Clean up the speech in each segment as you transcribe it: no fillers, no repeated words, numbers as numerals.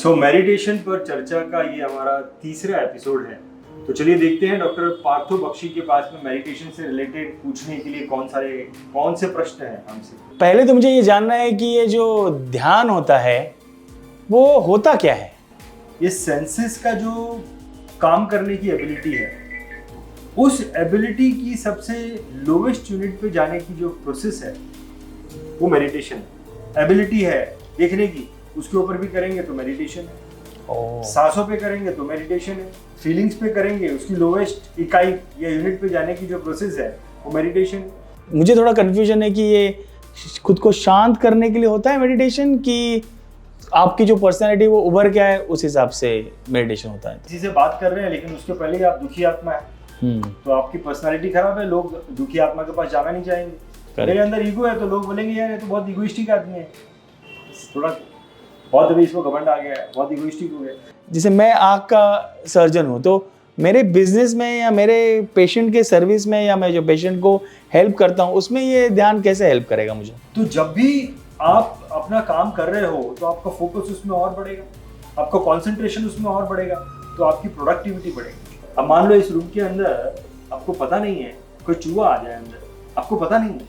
Meditation पर चर्चा का ये हमारा तीसरा एपिसोड है। तो चलिए देखते हैं डॉक्टर पार्थो बख्शी के पास में मेडिटेशन से रिलेटेड पूछने के लिए कौन से प्रश्न हैं हमसे। पहले तो मुझे ये जानना है कि ये जो ध्यान होता है वो होता क्या है। ये सेंसेस का जो काम करने की एबिलिटी है, उस एबिलिटी की सबसे लोवेस्ट यूनिट पे जाने की जो प्रोसेस है वो मेडिटेशन है। एबिलिटी है देखने की, उसके ऊपर भी करेंगे तो मेडिटेशन है। सांसों पे करेंगे तो मेडिटेशन है। फीलिंग्स पे करेंगे, उसकी लोवेस्ट इकाई या यूनिट पे जाने की जो प्रोसेस है वो मेडिटेशन है। मुझे थोड़ा कंफ्यूजन है कि ये खुद को शांत करने के लिए होता है मेडिटेशन, कि आपकी जो पर्सनैलिटी वो उभर क्या है उस हिसाब से मेडिटेशन होता है। किसी से बात कर रहे हैं लेकिन उसके पहले ही आप दुखी आत्मा है तो आपकी पर्सनालिटी खराब है, लोग दुखी आत्मा के पास जाना नहीं चाहेंगे। मेरे अंदर ईगो है तो लोग बोलेंगे यार ये तो बहुत इगोइस्टिक आदमी है, थोड़ा बहुत अभी इसको घमंड आ गया है, बहुत इगोइस्टिक हो गया। जैसे मैं आँख का सर्जन हूँ तो मेरे बिजनेस में या मेरे पेशेंट के सर्विस में या मैं जो पेशेंट को हेल्प करता हूँ उसमें ये ध्यान कैसे हेल्प करेगा मुझे। तो जब भी आप अपना काम कर रहे हो तो आपका फोकस उसमें और बढ़ेगा, आपका कंसंट्रेशन उसमें और बढ़ेगा, तो आपकी प्रोडक्टिविटी बढ़ेगी। अब मान लो इस रूम के अंदर आपको पता नहीं है, कोई चूहा आ जाए अंदर, आपको पता नहीं है,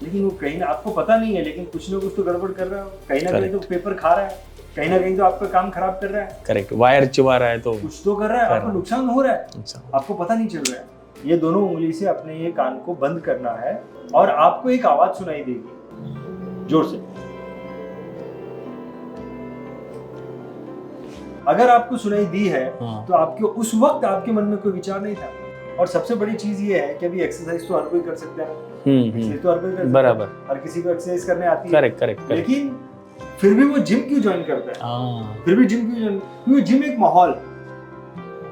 लेकिन वो कहीं ना आपको पता नहीं है लेकिन कुछ ना कुछ तो गड़बड़ कर रहा है, कहीं ना कहीं तो पेपर खा रहा है, कहीं ना कहीं तो आपका काम खराब कर रहा है। करेक्ट, वायर चुबा रहा है तो कुछ तो कर रहा है, आपको नुकसान हो रहा है, आपको पता नहीं चल रहा है। ये दोनों उंगली से अपने ये कान को बंद करना है और आपको एक आवाज सुनाई देगी जोर से। अगर आपको सुनाई दी है तो आपके उस वक्त आपके मन में कोई विचार नहीं था। और सबसे बड़ी चीज ये है कि अभी एक्सरसाइज तो हर कोई कर सकता है, एक्सरसाइज तो हर कोई कर सकता है, बराबर, हर किसी को एक्सरसाइज करने आती है। करेक्ट। लेकिन फिर भी वो जिम क्यों ज्वाइन करता है? फिर भी जिम क्यों ज्वाइन? क्योंकि जिम एक माहौल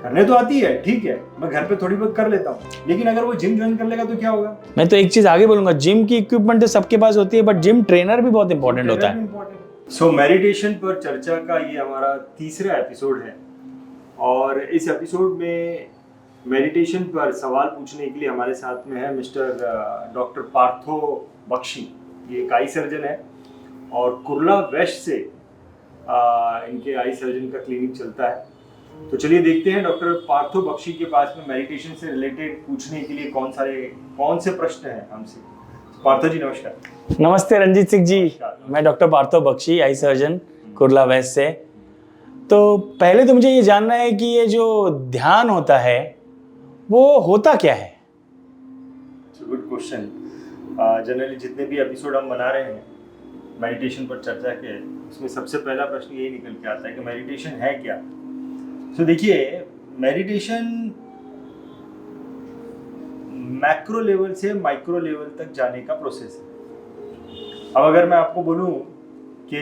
करने तो आती है, ठीक है, मैं घर पे थोड़ी बहुत कर लेता हूँ, लेकिन अगर वो जिम ज्वाइन कर लेगा तो क्या होगा? मैं तो एक चीज आगे बोलूंगा, जिम की इक्विपमेंट तो सबके पास होती है बट जिम ट्रेनर भी बहुत इंपॉर्टेंट होता है। मेडिटेशन पर चर्चा का ये हमारा तीसरा एपिसोड है और इस एपिसोड में मेडिटेशन पर सवाल पूछने के लिए हमारे साथ में है मिस्टर डॉक्टर पार्थो बख्शी। ये एक आई सर्जन है और कुर्ला वेस्ट से इनके आई सर्जन का क्लिनिक चलता है। तो चलिए देखते हैं डॉक्टर पार्थो बख्शी के पास में मेडिटेशन से रिलेटेड पूछने के लिए कौन से प्रश्न हैं हमसे। पार्थो जी नमस्कार। नमस्ते रंजीत सिंह जी, मैं doctor Partho Bakshi, eye surgeon, Kurla west से। तो पहले तो मुझे ये जानना है कि ये जो ध्यान होता है वो होता क्या है। Good question. जनरली जितने भी एपिसोड हम बना रहे हैं मेडिटेशन पर चर्चा के, उसमें सबसे पहला प्रश्न यही निकल के आता है कि मेडिटेशन है क्या। तो देखिए, मेडिटेशन मैक्रो लेवल से माइक्रो लेवल तक जाने का प्रोसेस है। अब अगर मैं आपको बोलूं कि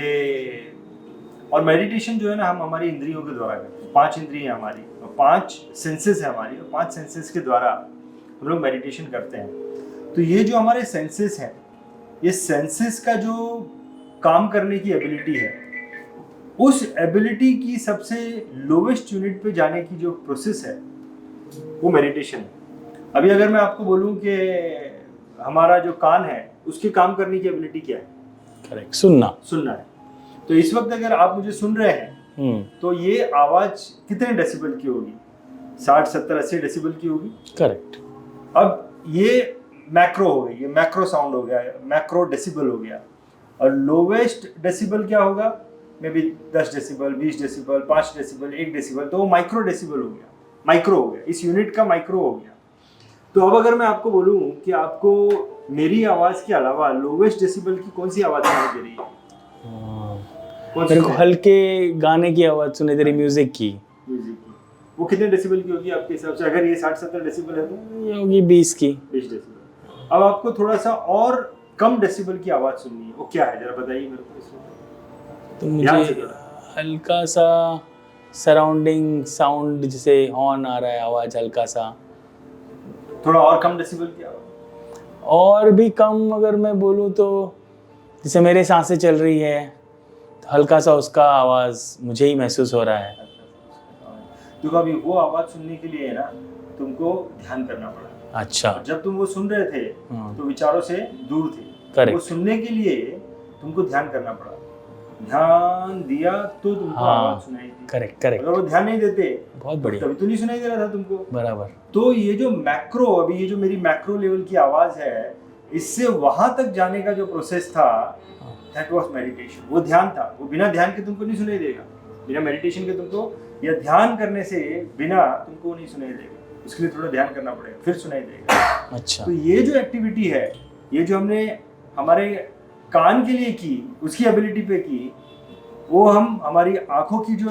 और मेडिटेशन जो है ना, हम हमारी इंद्रियों के द्वारा करते हैं। 5 इंद्रियां हमारी और 5 सेंसेस है हमारी, और 5 सेंसेस के द्वारा हम लोग मेडिटेशन करते हैं। तो ये जो हमारे सेंसेस हैं, ये सेंसेस का जो काम करने की एबिलिटी है, उस एबिलिटी की सबसे लोवेस्ट यूनिट पे जाने की जो प्रोसेस है वो मेडिटेशन है। अभी अगर मैं आपको बोलूं कि हमारा जो कान है उसके काम करने की एबिलिटी क्या है? करेक्ट, सुनना है। तो इस वक्त अगर आप मुझे सुन रहे हैं तो ये आवाज कितने डेसिबल की होगी? 60, 70, 80 डेसिबल की होगी। करेक्ट। अब ये मैक्रो हो गई, ये मैक्रो साउंड हो गया, मैक्रो डेसिबल हो गया। और लोवेस्ट डेसिबल क्या होगा? May be 10 decibel, 20 decibel, 5 decibel, 1 decibel, तो वो माइक्रो डेसिबल हो गया, माइक्रो हो गया, इस यूनिट का माइक्रो हो गया। तो अब अगर मैं आपको बोलूं कि आपको मेरी आवाज के अलावा लोवेस्ट डेसिबल की कौन सी आवाज सुनाई दे रही है? मेरे को हल्के गाने की आवाज सुनाई दे रही, म्यूजिक की। वो कितने डेसिबल की होगी आपके हिसाब से? अगर ये 60-70 डेसिबल है तो ये होगी 20 की। 20 डेसिबल। अब आपको थोड़ा सा और कम डेसिबल की आवाज सुननी है, वो क्या है जरा बताइए मेरे को इसमें। तो मुझे हल्का सा सराउंडिंग साउंड, जैसे हॉर्न आ रहा है, आवाज हल्का सा, थोड़ा और कम डेसिबल की आवाज। और भी कम अगर मैं बोलूँ तो जैसे मेरे सांसें चल रही है तो हल्का सा उसका आवाज मुझे ही महसूस हो रहा है। तो अभी वो आवाज सुनने के लिए ना तुमको ध्यान करना पड़ा। अच्छा। जब तुम वो सुन रहे थे तो विचारों से दूर थे। करेक्ट। वो सुनने के लिए तुमको ध्यान करना पड़ा। ध्यान दिया तो तुमको हाँ, आवाज सुनाई दी। करेक्ट करेक्ट, अगर वो ध्यान नहीं देते बहुत बढ़िया, तभी तो नहीं सुनाई दे रहा था तुमको। बराबर। तो ये जो मैक्रो, अभी ये जो मेरी मैक्रो लेवल की आवाज है, इससे वहां तक जाने का जो प्रोसेस था, दैट वाज मेडिटेशन। वो ध्यान था, वो बिना ध्यान के तुमको नहीं सुनाई देगा। बिना मेडिटेशन के तुमको, या ध्यान करने से बिना तुमको नहीं सुनाई देगा। उसके लिए थोड़ा ध्यान करना पड़ेगा, फिर सुनाई देगा। अच्छा, तो ये जो एक्टिविटी है, ये जो हमने हमारे कान के लिए की, उसकी एबिलिटी पे की, वो हम हमारी आंखों की जो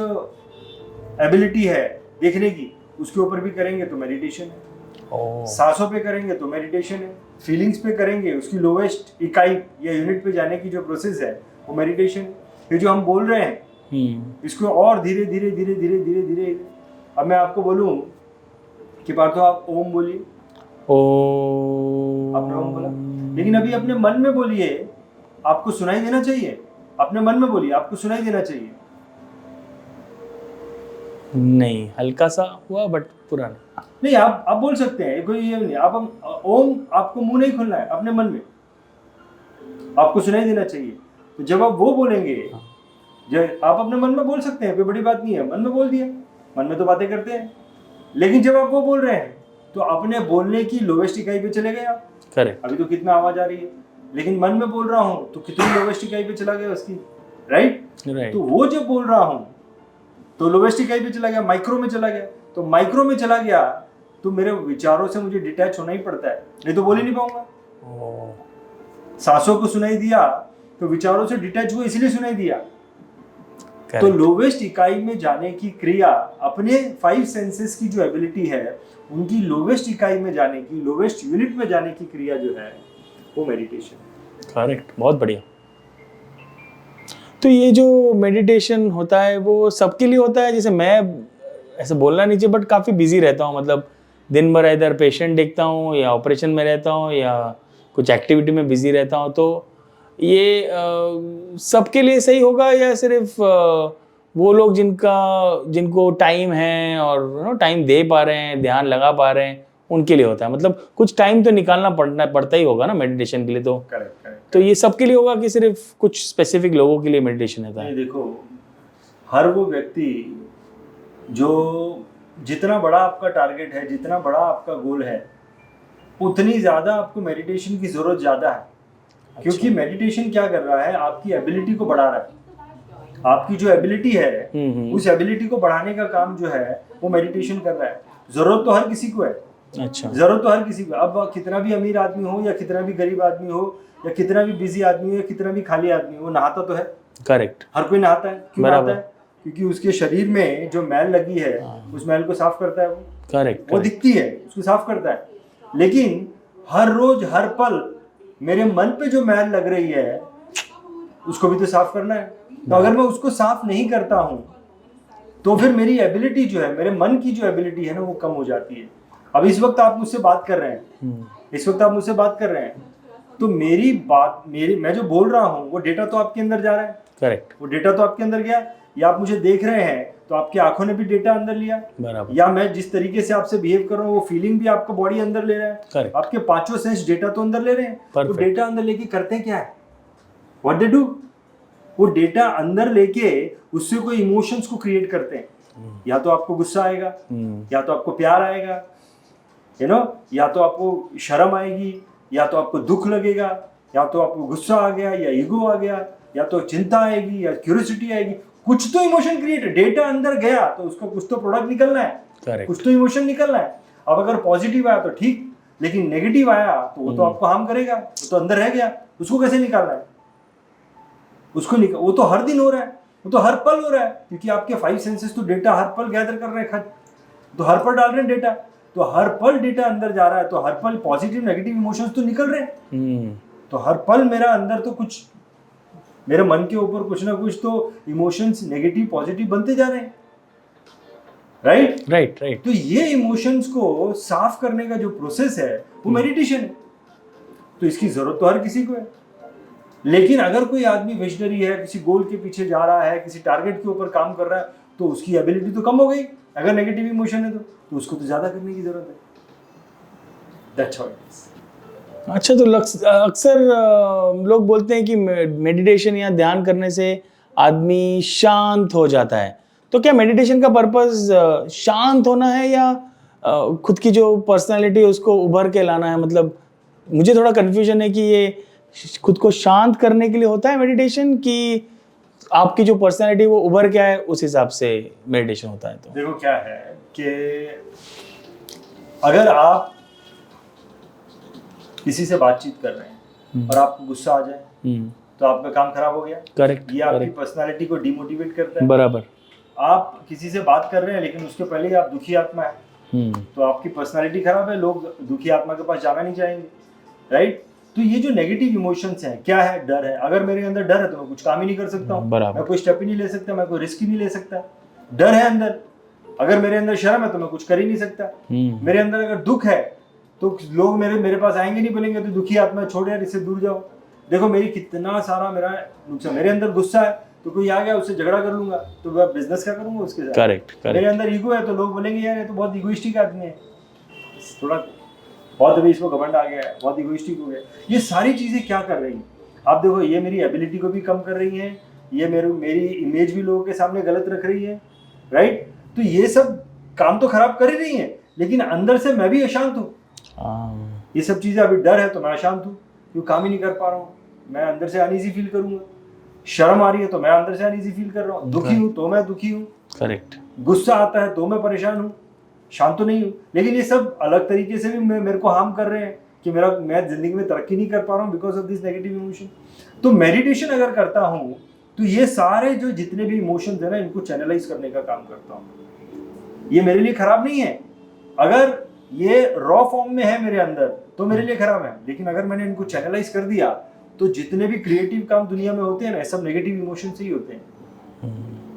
एबिलिटी है देखने की, उसके ऊपर भी करेंगे तो मेडिटेशन है। ओ, सांसों पे करेंगे तो मेडिटेशन है। फीलिंग्स पे करेंगे, उसकी लोवेस्ट इकाई या यूनिट पे जाने की जो प्रोसेस है, वो मेडिटेशन है। ये जो हम बोल रहे हैं, इसको और धीरे धीरे धीरे धीरे धीरे धीरे, अब मैं आपको बोलूं कि पार्थो आप ओम बोलिए, आपने ओम बोला, लेकिन अभी अपने मन में बोलिए, आपको सुनाई देना चाहिए। अपने मन में बोलिए, आपको सुनाई देना चाहिए। नहीं, हल्का सा हुआ बट पूरा नहीं। नहीं, आप बोल सकते हैं, कोई ये नहीं। आप ओम, आपको मुंह नहीं खोलना है, अपने मन में आपको सुनाई देना चाहिए। तो जब आप वो बोलेंगे, जब आप अपने मन में बोल सकते हैं, कोई बड़ी बात नहीं है, मन में बोल दिया, मन में तो बातें करते हैं। लेकिन जब आप वो बोल रहे हैं तो अपने बोलने की लोवेस्ट इकाई पे चले गए आप। करेक्ट, अभी तो कितना आवाज आ रही है, लेकिन मन में बोल रहा हूँ तो कितनी लोवेस्ट इकाई पे चला गया उसकी, राइट। राइट, तो वो जब बोल रहा हूँ तो लोवेस्ट इकाई पे चला गया, माइक्रो में चला गया। तो माइक्रो में चला गया तो मेरे विचारों से मुझे डिटैच होना ही पड़ता है, नहीं तो बोल ही नहीं पाऊंगा। सांसों को सुनाई दिया तो विचारों से डिटैच हुआ, इसलिए सुनाई दिया। तो लोवेस्ट इकाई में जाने की क्रिया, अपने 5 सेंसेस की जो एबिलिटी है, उनकी लोवेस्ट इकाई में जाने की, लोवेस्ट यूनिट में जाने की क्रिया जो है, वो मेडिटेशन। करेक्ट, बहुत बढ़िया। तो ये जो मेडिटेशन होता है वो सबके लिए होता है? जैसे मैं, ऐसे बोलना नहीं चाहिए बट काफ़ी बिजी रहता हूँ, मतलब दिन भर इधर पेशेंट देखता हूँ या ऑपरेशन में रहता हूँ या कुछ एक्टिविटी में बिजी रहता हूँ, तो ये सबके लिए सही होगा या सिर्फ वो लोग जिनको टाइम है और टाइम दे पा रहे हैं, ध्यान लगा पा रहे हैं, उनके लिए होता है? मतलब कुछ टाइम तो निकालना पड़ता ही होगा ना मेडिटेशन के लिए। तो करेक्ट। तो ये सबके लिए होगा कि सिर्फ कुछ स्पेसिफिक लोगों के लिए मेडिटेशन होता है? देखो, हर वो व्यक्ति जो, जितना बड़ा आपका टारगेट है, जितना बड़ा आपका गोल है, उतनी ज्यादा आपको मेडिटेशन की जरूरत ज्यादा है। क्योंकि मेडिटेशन क्या कर रहा है, आपकी एबिलिटी को बढ़ा रहा है। आपकी जो एबिलिटी है, उस एबिलिटी को बढ़ाने का काम जो है, वो मेडिटेशन कर रहा है। जरूरत तो हर किसी को है। अच्छा, जरूरत तो हर किसी को। अब कितना भी अमीर आदमी हो या कितना भी गरीब आदमी हो या कितना भी बिजी आदमी हो या कितना भी खाली आदमी हो, नहाता तो है। करेक्ट, हर कोई नहाता है। क्यों बराबर। नहाता है? क्योंकि उसके शरीर में जो मैल लगी है, उस मैल को साफ करता है वो। करेक्ट, वो दिखती है, उसको साफ करता है। लेकिन हर रोज हर पल मेरे मन पे जो मैल लग रही है, उसको भी तो साफ करना है। तो अगर मैं उसको साफ नहीं करता हूं, तो फिर मेरी एबिलिटी जो है, मेरे मन की जो एबिलिटी है ना, वो कम हो जाती है। अब इस वक्त आप मुझसे बात कर रहे हैं, इस वक्त आप मुझसे बात कर रहे हैं, तो मेरी बात, मैं जो बोल रहा हूँ, वो डेटा तो आपके अंदर जा रहा है। करेक्ट, वो डेटा तो आपके अंदर गया। या आप मुझे देख रहे हैं तो आपकी आंखों ने भी डेटा अंदर लिया, बराबर। या मैं जिस तरीके से आपसे बिहेव कर रहा हूँ, वो फीलिंग भी आपका बॉडी अंदर ले रहा है। Correct. आपके 5 सेंस डेटा तो अंदर ले रहे हैं। तो डेटा अंदर लेके करते क्या है, व्हाट दे डू, वो डेटा अंदर लेके उससे कोई इमोशंस को क्रिएट करते हैं। या तो आपको गुस्सा आएगा, या तो आपको प्यार आएगा, या तो आपको शर्म आएगी, या तो आपको दुख लगेगा, या तो आपको गुस्सा आ गया या ईगो आ गया, या तो चिंता आएगी या क्यूरियोसिटी आएगी। कुछ तो इमोशन क्रिएट, डेटा अंदर गया तो उसका कुछ तो प्रोडक्ट निकलना है। Correct. कुछ तो इमोशन निकलना है। अब अगर पॉजिटिव आया तो ठीक, लेकिन नेगेटिव आया तो वो तो आपको हार्म करेगा, वो तो अंदर रह गया। उसको कैसे निकालना है? वो तो हर दिन हो रहा है, वो तो हर पल हो रहा है, क्योंकि आपके 5 सेंसेस तो डेटा हर पल गैदर कर रहे हैं, तो हर पल डाल रहे हैं डेटा। तो हर पल डेटा अंदर जा रहा है, तो हर पल पॉजिटिव नेगेटिव इमोशंस तो निकल रहे हैं। तो हर पल मेरा अंदर तो कुछ, मेरे मन के ऊपर कुछ ना कुछ तो इमोशंस नेगेटिव पॉजिटिव बनते जा रहे हैं, राइट। तो ये इमोशंस को साफ करने का जो प्रोसेस है, वो मेडिटेशन है। तो इसकी जरूरत तो हर किसी को है। लेकिन अगर कोई आदमी विजनरी है, किसी गोल के पीछे जा रहा है, किसी टारगेट के ऊपर काम कर रहा है, तो उसकी एबिलिटी तो कम हो गई। अगर नेगेटिव इमोशन है तो उसको तो ज्यादा करने की जरूरत है। That's how it is. अच्छा, तो अक्सर लोग बोलते हैं कि मेडिटेशन या ध्यान करने से आदमी शांत हो जाता है। तो क्या मेडिटेशन का पर्पस शांत होना है या खुद की जो पर्सनालिटी है उसको उभर के लाना है? मतलब मुझे थोड़ा कन्फ्यूजन है कि ये खुद को शांत करने के लिए होता है मेडिटेशन, कि आपकी जो पर्सनालिटी वो उभर के आए उस हिसाब से मेडिटेशन होता है? तो देखो क्या है कि अगर आप किसी से बातचीत कर रहे हैं और आपको गुस्सा आ जाए तो आपका काम खराब हो गया। करेक्ट। ये आपकी पर्सनालिटी को डिमोटिवेट करता है। बराबर। आप किसी से बात कर रहे हैं लेकिन उसके पहले ही आप दुखी आत्मा है तो आपकी पर्सनालिटी खराब है, लोग दुखी आत्मा के पास जाना नहीं चाहेंगे, राइट। तो ये जो नेगेटिव इमोशंस हैं, क्या है? डर है। अगर मेरे अंदर डर है तो मैं कुछ काम ही नहीं कर सकता हूँ, मैं कोई स्टेप ही नहीं ले सकता, मैं कोई रिस्क ही नहीं ले सकता। डर है अंदर। अगर मेरे अंदर शर्म है तो मैं कुछ कर ही नहीं सकता। मेरे अंदर अगर दुख है तो लोग मेरे पास आएंगे नहीं, बोलेंगे तो दुखी आत्मा, छोड़ यार इससे दूर जाओ। देखो मेरी कितना सारा मेरा नुकसान। मेरे अंदर गुस्सा है तो कोई आ गया उससे झगड़ा कर लूंगा तो मैं बिजनेस क्या करूंगा उसके साथ। करेक्ट। मेरे अंदर ईगो है तो लोग बोलेंगे यार ये तो बहुत इगोइस्टिक आदमी है, थोड़ा बहुत अभी इसको घमंड आ गया है, बहुत इगोइस्टिक हो गया। ये सारी चीजें क्या कर रही हैं? आप देखो, ये मेरी एबिलिटी को भी कम कर रही है, ये मेरी इमेज भी लोगों के सामने गलत रख रही है, राइट। तो ये सब काम तो खराब कर ही रही है, लेकिन अंदर से मैं भी अशांत हूँ। ये सब चीजें, अभी डर है तो मैं अशांत हूँ, क्यों काम ही नहीं कर पा रहा हूँ, मैं अंदर से अनईजी फील करूंगा। शर्म आ रही है तो मैं अंदर से अनईजी फील कर रहा हूँ, दुखी हूँ तो मैं दुखी हूँ, करेक्ट। गुस्सा आता है तो मैं परेशान हूँ, शांत तो नहीं हूँ। लेकिन ये सब अलग तरीके से भी मेरे को हार्म कर रहे हैं कि मैं जिंदगी में तरक्की नहीं कर पा रहा हूँ because of this negative emotion. तो मेडिटेशन अगर करता हूँ तो ये सारे जो जितने भी इमोशंस है ना, इनको चैनलाइज करने का काम करता हूँ। ये मेरे लिए खराब नहीं है। अगर ये रॉ फॉर्म में है मेरे अंदर तो मेरे लिए खराब है, लेकिन अगर मैंने इनको चैनलाइज कर दिया तो जितने भी क्रिएटिव काम दुनिया में होते हैं ना, सब नेगेटिव इमोशन से ही होते हैं,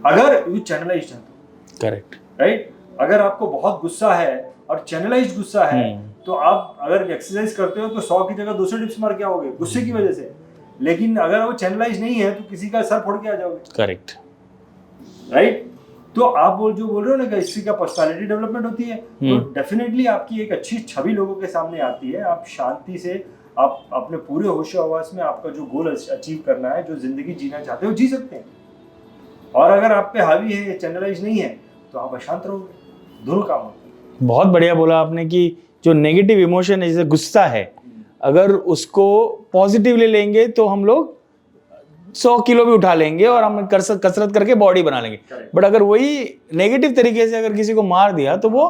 अगर यू चैनलाइज है तो। Correct, right. अगर आपको बहुत गुस्सा है और चैनलाइज गुस्सा है तो आप अगर एक्सरसाइज करते हो तो 100 की जगह 200 डिप्स मार के आओगे गुस्से की वजह से। लेकिन अगर वो चैनलाइज नहीं है तो किसी का सर फोड़ के आ जाओगे। Correct, right. तो आप जो बोल रहे हो ना कि इससे क्या पर्सनालिटी डेवलपमेंट होती है, तो डेफिनेटली आपकी एक अच्छी छवि लोगों के सामने आती है। आप शांति से, आप अपने पूरे होश आवास में आपका जो गोल अचीव करना है, जो जिंदगी जीना चाहते हो, जी सकते हैं। और अगर आप पे हावी है, चैनलाइज नहीं है, तो आप अशांत रहोगे। दोनों काम होते हैं। बहुत बढ़िया बोला आपने कि जो नेगेटिव इमोशन है, जैसे गुस्सा है, अगर उसको पॉजिटिवली लेंगे तो हम लोग 100 किलो भी उठा लेंगे और हम कसरत करके बॉडी बना लेंगे। बट अगर वही नेगेटिव तरीके से अगर किसी को मार दिया तो वो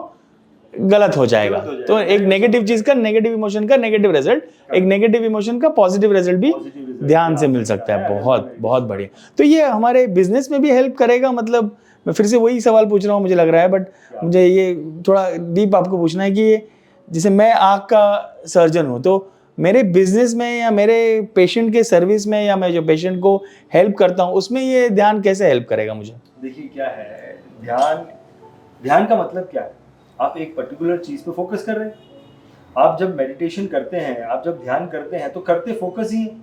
गलत हो जाएगा। तो एक नेगेटिव चीज का, नेगेटिव इमोशन का नेगेटिव रिजल्ट, एक नेगेटिव इमोशन का पॉजिटिव रिजल्ट भी ध्यान से मिल सकता है। बहुत बहुत बढ़िया। तो ये हमारे बिजनेस में भी हेल्प करेगा? मतलब मैं फिर से वही सवाल पूछ रहा हूँ, मुझे लग रहा है, बट मुझे ये थोड़ा डीप आपको पूछना है कि जैसे मैं आँख का सर्जन हूँ, तो मेरे बिजनेस में या मेरे पेशेंट के सर्विस में या मैं जो पेशेंट को हेल्प करता हूँ उसमें ये ध्यान कैसे हेल्प करेगा मुझे? देखिए क्या है, ध्यान का मतलब क्या है? आप एक पर्टिकुलर चीज पे फोकस कर रहे हैं। आप जब मेडिटेशन करते हैं, आप जब ध्यान करते हैं, तो करते फोकस ही है।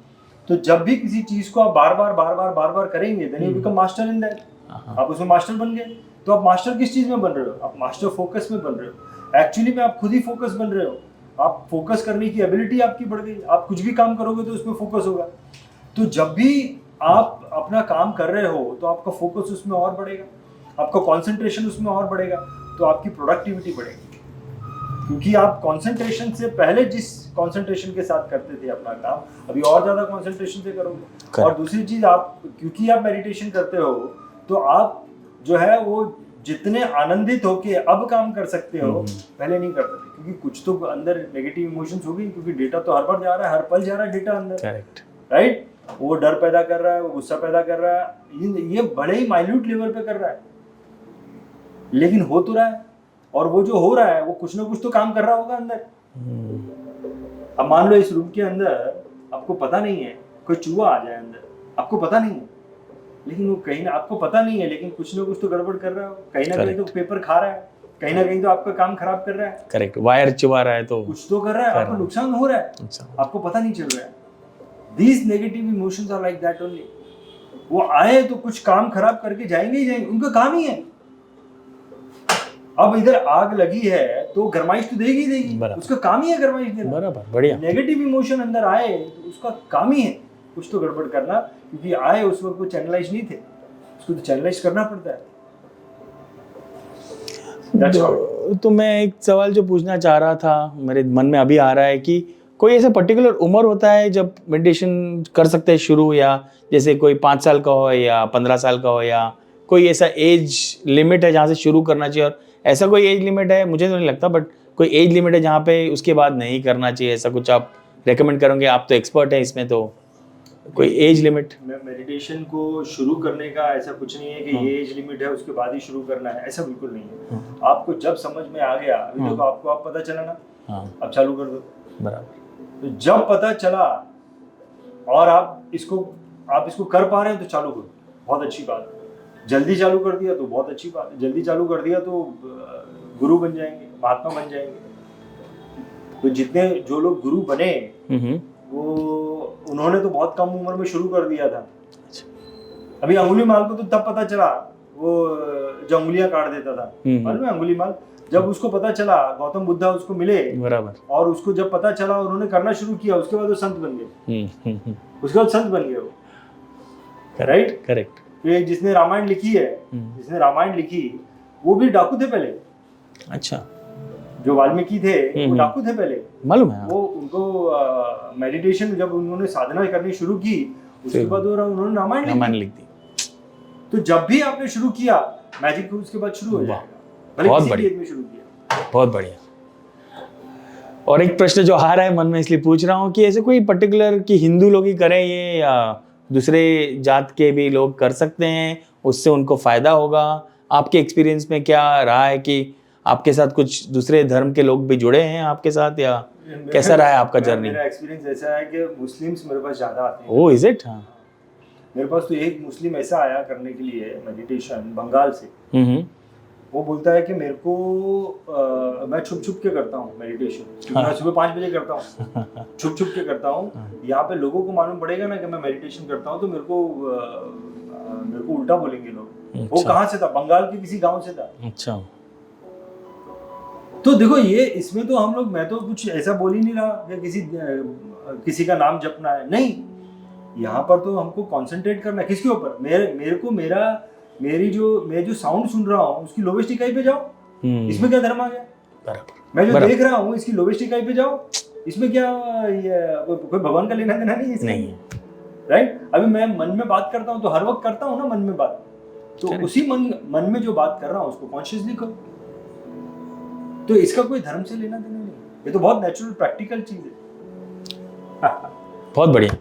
तो जब भी किसी चीज को आप बार बार करेंगे, then you become master in that. आप उसमें मास्टर बन गए। तो आप मास्टर किस चीज में बन रहे हो? आप मास्टर फोकस में बन रहे हो। एक्चुअली में आप खुद ही फोकस बन रहे हो। आप फोकस करने की एबिलिटी आपकी बढ़ गई। आप कुछ भी काम करोगे तो उसमें फोकस होगा। तो जब भी आप अपना काम कर रहे हो तो आपका फोकस उसमें और बढ़ेगा, आपका कंसंट्रेशन उसमें और बढ़ेगा, तो आपकी प्रोडक्टिविटी बढ़ेगी। क्योंकि आप कंसंट्रेशन से पहले जिस कंसंट्रेशन के साथ करते थे अपना काम, अभी और ज्यादा कंसंट्रेशन से करोगे। और दूसरी चीज, आप क्योंकि आप मेडिटेशन करते हो तो आप जो है वो जितने आनंदित होके अब काम कर सकते हो, पहले नहीं करते थे। क्योंकि कुछ तो अंदर नेगेटिव इमोशंस हो गई, क्योंकि डेटा तो हर बार जा रहा है, हर पल जा रहा है डेटा अंदर। Correct, right. वो डर पैदा कर रहा है, वो गुस्सा पैदा कर रहा है, ये बड़े ही माइन्यूट लेवल पे कर रहा है, लेकिन हो तो रहा है। और वो जो हो रहा है वो कुछ ना कुछ तो काम कर रहा होगा अंदर। अब मान लो इस रूम के अंदर आपको पता नहीं है, कोई चूहा आ जाए अंदर, आपको पता नहीं है, लेकिन वो कहीं ना, आपको पता नहीं है, लेकिन कुछ ना कुछ तो गड़बड़ कर रहा है, कहीं ना कहीं तो पेपर खा रहा है, कहीं ना कहीं तो आपका काम खराब कर रहा है। करेक्ट, वायर चुबा रहा है तो कुछ तो कर रहा है, आपको नुकसान हो रहा है, आपको पता नहीं चल रहा है। These negative emotions are like that only. वो आए तो कुछ काम खराब करके जाएंगे ही जाएंगे, उनका काम ही है। अब इधर आग लगी है तो गरमाइश तो देगी देगी, उसका काम ही है गरमाइश देना। बराबर, बढ़िया। नेगेटिव इमोशन अंदर आए तो उसका काम ही है कुछ तो गड़बड़ करना, क्योंकि आए उस वक्त वो चैनलाइज नहीं थे। उसको तो चैनलाइज करना पड़ता है। That's all. तो मैं एक सवाल जो पूछना चाह रहा था, मेरे मन में अभी आ रहा है कि कोई ऐसा पर्टिकुलर उम्र होता है जब मेडिटेशन कर सकते हैं शुरू, या जैसे कोई 5 साल का हो या 15 साल का हो, या कोई ऐसा एज लिमिट है जहाँ से शुरू करना चाहिए? और ऐसा कोई एज लिमिट है, मुझे तो नहीं लगता, बट कोई एज लिमिट है जहाँ पे उसके बाद नहीं करना चाहिए, ऐसा कुछ आप रेकमेंड करोगे? आप तो एक्सपर्ट हैं इसमें, तो कोई एज लिमिट? मेडिटेशन को शुरू करने का ऐसा कुछ नहीं है कि ये एज लिमिट है उसके बाद ही शुरू करना है, ऐसा बिल्कुल नहीं है। आपको जब समझ में आ गया, अभी देखो आपको आप पता चला ना, अब चालू कर दो। बराबर। तो जब पता चला और आप इसको कर पा रहे हैं तो चालू करो, बहुत अच्छी बात है। जल्दी चालू कर दिया तो बहुत अच्छी बात है, जल्दी चालू कर दिया तो गुरु बन जाएंगे, महात्मा बन जाएंगे। तो जो लोग गुरु बने वो उन्होंने तो बहुत कम उम्र में शुरू कर दिया था। अभी अंगुलीमाल को तो तब पता चला, वो जो अंगुलियां काट देता था, मालूम है अंगुलीमाल, जब उसको पता चला गौतम बुद्धा उसको मिले, बराबर, और उसको जब पता चला उन्होंने करना शुरू किया, उसके बाद वो संत बन गए। उसके बाद संत बन गए वो, राइट? करेक्ट। ये जिसने रामायण लिखी वो भी डाकू थे पहले। अच्छा। जो वाल्मीकि थे वो डाकू थे पहले, मालूम है? वो उनको मेडिटेशन जब उन्होंने साधना करनी शुरू की, उसके बाद उन्होंने रामायण लिख दी। तो जब भी आपने शुरू किया मैजिक, उसके बाद शुरू हो जाएगा, भले किसी भी एज में शुरू किया। बहुत बढ़िया। और एक प्रश्न जो आ रहा है मन में, इसलिए पूछ रहा हूँ कि ऐसे कोई पर्टिकुलर कि हिंदू लोग ही करें ये, या दूसरे जात के भी लोग कर सकते हैं, उससे उनको फायदा होगा? आपके एक्सपीरियंस में क्या रहा है कि आपके साथ कुछ दूसरे धर्म के लोग भी जुड़े हैं आपके साथ, या कैसा रहा है आपका जर्नी? मेरा एक्सपीरियंस ऐसा है कि मुस्लिम्स मेरे पास ज्यादा आते हैं। ओह, इज इट? हाँ, मेरे पास तो एक मुस्लिम ऐसा आया करने के लिए मेडिटेशन, बंगाल से। वो बोलता है कि मेरे को मैं छुप छुप के करता हूँ मेडिटेशन। हाँ। मैं सुबह 5 बजे करता हूँ, छुप छुप के करता हूँ। यहाँ पे लोगों को मालूम पड़ेगा ना कि मैं मेडिटेशन करता हूँ तो मेरे को उल्टा बोलेंगे लोग। अच्छा। वो कहाँ से था? बंगाल के किसी गांव से था। अच्छा। तो देखो ये इसमें तो हम लोग, मैं तो कुछ ऐसा बोल ही नहीं रहा कि किसी का नाम जपना है, नहीं। यहाँ पर तो हमको कंसंट्रेट करना है किसके ऊपर? मैं जो साउंड सुन रहा हूँ उसकी लोवेस्ट इकाई पे जाओ, इसमें क्या धर्म आ गया? बराबर। मैं जो देख रहा हूँ इसकी लोवेस्ट इकाई पे जाओ, इसमें क्या कोई भगवान का लेना देना नहीं है, राइट? अभी मैं मन में बात करता हूँ तो हर वक्त करता हूँ ना मन में बात, तो उसी मन में जो बात कर रहा हूँ उसको कॉन्शियसली करो। तो इसका कोई धर्म से लेना देना नहीं, ये तो बहुत नेचुरल प्रैक्टिकल चीज है। बहुत बढ़िया।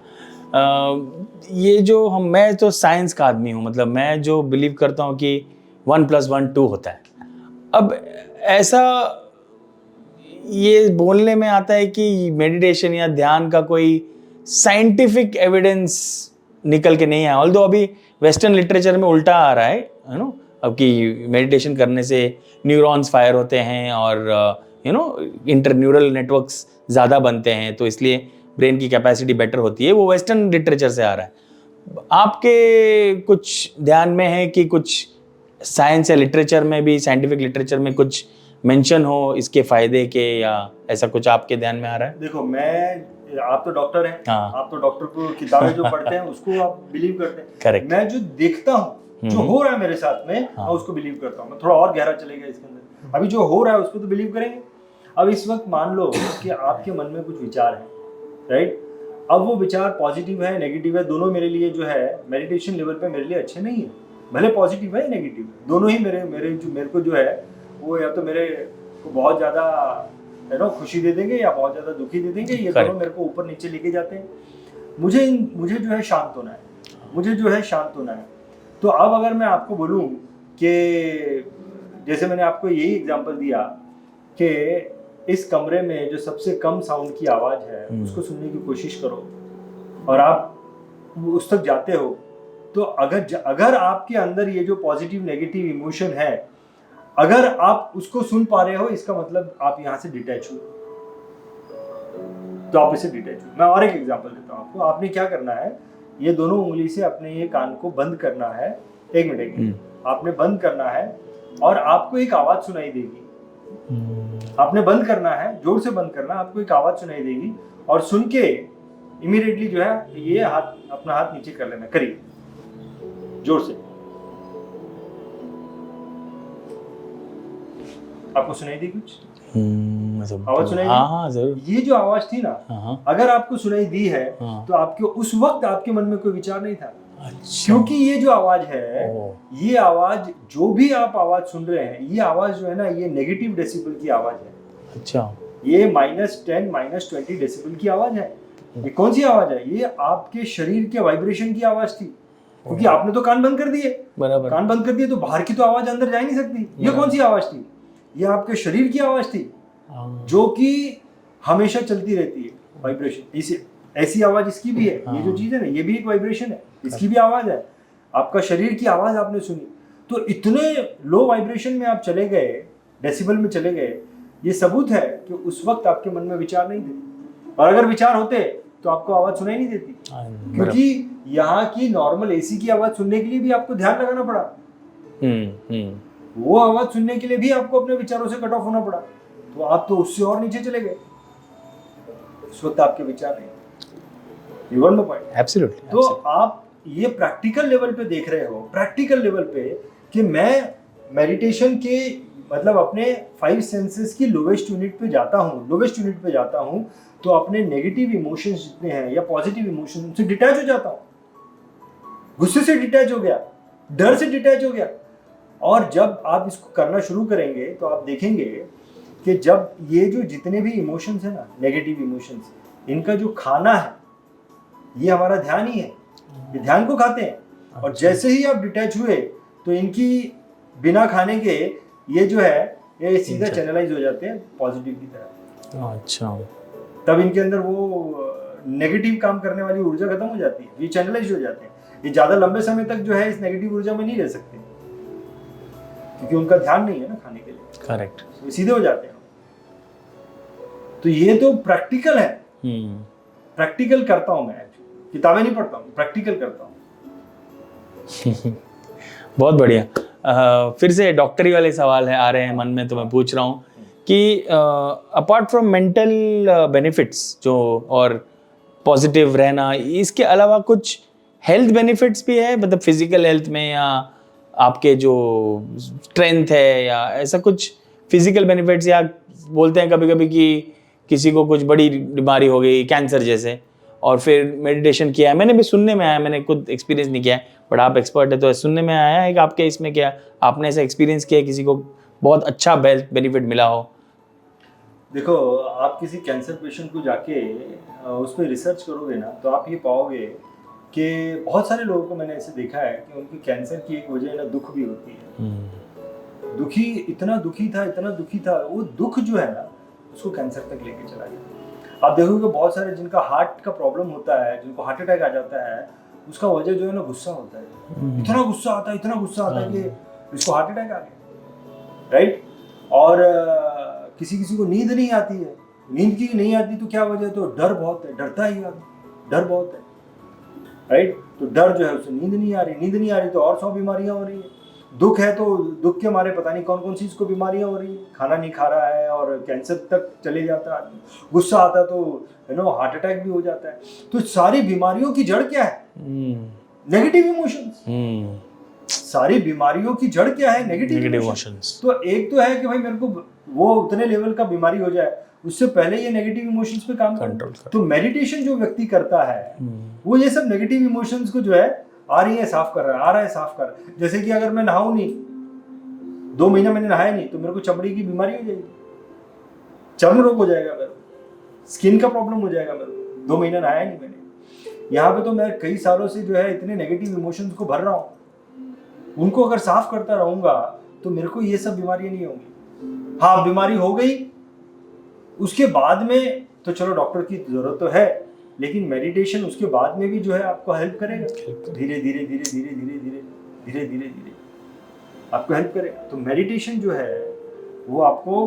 ये जो मैं तो साइंस का आदमी हूँ, मतलब मैं जो बिलीव करता हूँ कि 1+1 2 होता है। अब ऐसा ये बोलने में आता है कि मेडिटेशन या ध्यान का कोई साइंटिफिक एविडेंस निकल के नहीं आया, ऑल्दो अभी वेस्टर्न लिटरेचर में उल्टा आ रहा है, यू नो, अब कि मेडिटेशन करने से न्यूरॉन्स फायर होते हैं और इंटरन्यूरल नेटवर्क्स ज़्यादा बनते हैं, तो इसलिए ब्रेन की कैपेसिटी बेटर होती है। वो वेस्टर्न लिटरेचर से आ रहा है। आपके कुछ ध्यान में है कि कुछ साइंस या लिटरेचर में भी, साइंटिफिक लिटरेचर में कुछ मेंशन हो इसके फायदे के, या ऐसा कुछ आपके ध्यान में आ रहा है? देखो आप तो डॉक्टर हैं। हाँ। आप तो डॉक्टर को किताबें जो पढ़ते हैं उसको आप बिलीव करते हैं। करेक्ट। मैं जो देखता हूँ, जो हो रहा है मेरे साथ में, हाँ, मैं उसको बिलीव करता हूँ। मैं थोड़ा और गहरा चलेगा इसके अंदर। अभी जो हो रहा है उसको तो बिलीव करेंगे। अब इस वक्त मान लो कि आपके मन में कुछ विचार है, राइट? अब वो विचार पॉजिटिव है, नेगेटिव है, दोनों मेरे लिए जो है मेडिटेशन लेवल पे मेरे लिए अच्छे नहीं है। भले पॉजिटिव है नेगेटिव है, दोनों ही मेरे को जो है वो या तो मेरे को बहुत ज़्यादा खुशी दे देंगे या बहुत ज़्यादा दुखी दे देंगे। ये दोनों मेरे को ऊपर नीचे लेके जाते हैं। मुझे जो है शांत होना है। तो अब अगर मैं आपको बोलूँ कि जैसे मैंने आपको यही एग्जांपल दिया कि इस कमरे में जो सबसे कम साउंड की आवाज़ है उसको सुनने की कोशिश करो, और आप उस तक जाते हो, तो अगर आपके अंदर ये जो पॉजिटिव नेगेटिव इमोशन है, अगर आप उसको सुन पा रहे हो, इसका मतलब आप यहाँ से डिटैच हो। तो आप इसे डिटैच हो। मैं और एक एग्जांपल देता हूँ आपको। आपने क्या करना है, ये दोनों उंगली से अपने ये कान को बंद करना है। एक मिनट, आपने बंद करना है और आपको एक आवाज सुनाई देगी। आपने बंद करना है, जोर से बंद करना, आपको एक आवाज सुनाई देगी, और सुन के इमीडिएटली जो है ये अपना हाथ नीचे कर लेना, करिए जोर से। आपको सुनाई दी कुछ? मतलब आवाज सुनाई दी? हाँ हाँ जरूर। ये जो आवाज थी ना, हाँ अगर आपको सुनाई दी है हाँ। तो आपके उस वक्त आपके मन में कोई विचार नहीं था, अच्छा। क्योंकि ये जो आवाज है, ओह, ये आवाज, जो भी आप आवाज सुन रहे हैं, ये आवाज जो है ना, ये नेगेटिव डेसिबल की आवाज है। अच्छा। ये -10 -20 डेसिबल की आवाज है। ये कौन सी आवाज है? ये आपके शरीर के वाइब्रेशन की आवाज थी, क्योंकि आपने तो कान बंद कर दिए। बराबर। कान बंद कर दिए तो बाहर की तो आवाज अंदर जा ही नहीं सकती। ये कौन सी आवाज थी? ये आपके शरीर की आवाज थी, हाँ, जो कि हमेशा चलती रहती है, वाइब्रेशन। इसी ऐसी आवाज इसकी भी है। ये जो चीज है ना, ये भी एक वाइब्रेशन है, इसकी भी आवाज है। आपका शरीर की आवाज आपने सुनी, तो इतने लो वाइब्रेशन में आप चले गए, डेसिबल में चले गए। ये सबूत है कि उस वक्त आपके मन में विचार नहीं थे, और अगर विचार होते तो आपको आवाज सुनाई नहीं देती, क्योंकि यहाँ की नॉर्मल एसी की आवाज सुनने के लिए भी आपको ध्यान लगाना पड़ा। वो आवाज सुनने के लिए भी आपको अपने विचारों से कट ऑफ होना पड़ा, तो आप तो उससे और नीचे चले गए। उस वक्त आपके विचार नहीं। You got my point? Absolutely. तो आप ये प्रैक्टिकल लेवल पे देख रहे हो, प्रैक्टिकल लेवल पे, कि मैं मेडिटेशन के मतलब अपने 5 सेंसेस की लोवेस्ट यूनिट पे जाता हूँ, तो अपने नेगेटिव इमोशंस जितने हैं या पॉजिटिव इमोशंस, उनसे डिटैच हो जाता हूँ। गुस्से से डिटैच हो गया, डर से डिटैच हो गया। और जब आप इसको करना शुरू करेंगे तो आप देखेंगे कि जब ये जो जितने भी इमोशंस है ना, नेगेटिव इमोशंस, इनका जो खाना है, ये हमारा ध्यान ही है। ये ध्यान को खाते हैं, और जैसे ही आप डिटैच हुए तो इनकी बिना खाने के ये जो है, ये सीधा चैनलाइज हो जाते हैं पॉजिटिव की तरफ। अच्छा। तब इनके अंदर वो नेगेटिव काम करने वाली ऊर्जा खत्म हो जाती है, ये चैनलाइज हो जाते हैं। ये ज्यादा लंबे समय तक जो है इस नेगेटिव ऊर्जा में नहीं रह सकते, क्योंकि उनका ध्यान नहीं है ना खाने के लिए। करेक्ट। तो सीधे हो जाते हैं। तो ये तो प्रैक्टिकल है। प्रैक्टिकल करता हूं मैं, किताबें नहीं पढ़ता हूँ, प्रैक्टिकल करता हूँ। बहुत बढ़िया। फिर से डॉक्टरी वाले सवाल है आ रहे हैं मन में, तो मैं पूछ रहा हूँ कि अपार्ट फ्रॉम मेंटल बेनिफिट्स जो और पॉजिटिव रहना, इसके अलावा कुछ हेल्थ बेनिफिट्स भी है, मतलब फिजिकल हेल्थ में, या आपके जो स्ट्रेंथ है, या ऐसा कुछ फिजिकल बेनिफिट्स, या बोलते हैं कभी कभी कि किसी को कुछ बड़ी बीमारी हो गई, कैंसर जैसे, और फिर मेडिटेशन किया है। मैंने भी सुनने में आया, मैंने खुद एक्सपीरियंस नहीं किया है, बट आप एक्सपर्ट है तो सुनने में आया है कि आपके इसमें क्या आपने ऐसा एक्सपीरियंस किया है, किसी को बहुत अच्छा बेनिफिट मिला हो? देखो, आप किसी कैंसर पेशेंट को जाके उस पर रिसर्च करोगे ना, तो आप ये पाओगे कि बहुत सारे लोगों को मैंने ऐसे देखा है कि उनके कैंसर की एक वजह ना दुख भी होती है। दुखी, इतना दुखी था, वो दुख जो है ना, उसको कैंसर तक लेके चला गया। आप देखोगे बहुत सारे जिनका हार्ट का प्रॉब्लम होता है, जिनको हार्ट अटैक आ जाता है, उसका वजह जो है ना गुस्सा होता है। इतना गुस्सा आता है कि इसको हार्ट अटैक आ गया, राइट। और किसी किसी को नींद नहीं आती है, नींद की नहीं आती तो क्या वजह है? तो डर बहुत है, डरता ही आदमी, डर बहुत है, राइट। तो डर जो है उससे नींद नहीं आ रही तो और 100 बीमारियां हो रही है। दुख है तो दुख के मारे पता नहीं कौन कौन सी इसको बीमारियां हो रही है, खाना नहीं खा रहा है और कैंसर तक चले जाता है आदमी। गुस्सा आता तो हार्ट अटैक भी हो जाता है। तो सारी बीमारियों की जड़ क्या है? Negative emotions. सारी बीमारियों की जड़ क्या है? Negative emotions. तो एक तो है कि भाई मेरे को वो उतने लेवल का बीमारी हो जाए, उससे पहले ये नेगेटिव इमोशंस पे काम कंट्रोल कर। तो मेडिटेशन जो व्यक्ति करता है, वो ये सब नेगेटिव इमोशंस को जो है आ रही है साफ कर रहा है, आ रहा है साफ कर रहा है। जैसे कि अगर मैं नहाऊं नहीं, 2 महीना मैंने नहाया नहीं, तो मेरे को चमड़ी की बीमारी हो जाएगी, चर्म रोग हो जाएगा, मेरे को स्किन का प्रॉब्लम हो जाएगा मेरे को। 2 महीना नहाया नहीं मैंने। यहाँ पे तो मैं कई सालों से जो है इतने नेगेटिव इमोशंस को भर रहा हूँ, उनको अगर साफ करता रहूंगा तो मेरे को ये सब बीमारियां नहीं होंगी। हाँ, बीमारी हो गई उसके बाद में तो चलो डॉक्टर की जरूरत तो है, लेकिन मेडिटेशन उसके बाद में भी जो है आपको हेल्प करेगा। धीरे धीरे धीरे धीरे धीरे धीरे धीरे धीरे धीरे आपको हेल्प करेगा। तो मेडिटेशन जो है वो आपको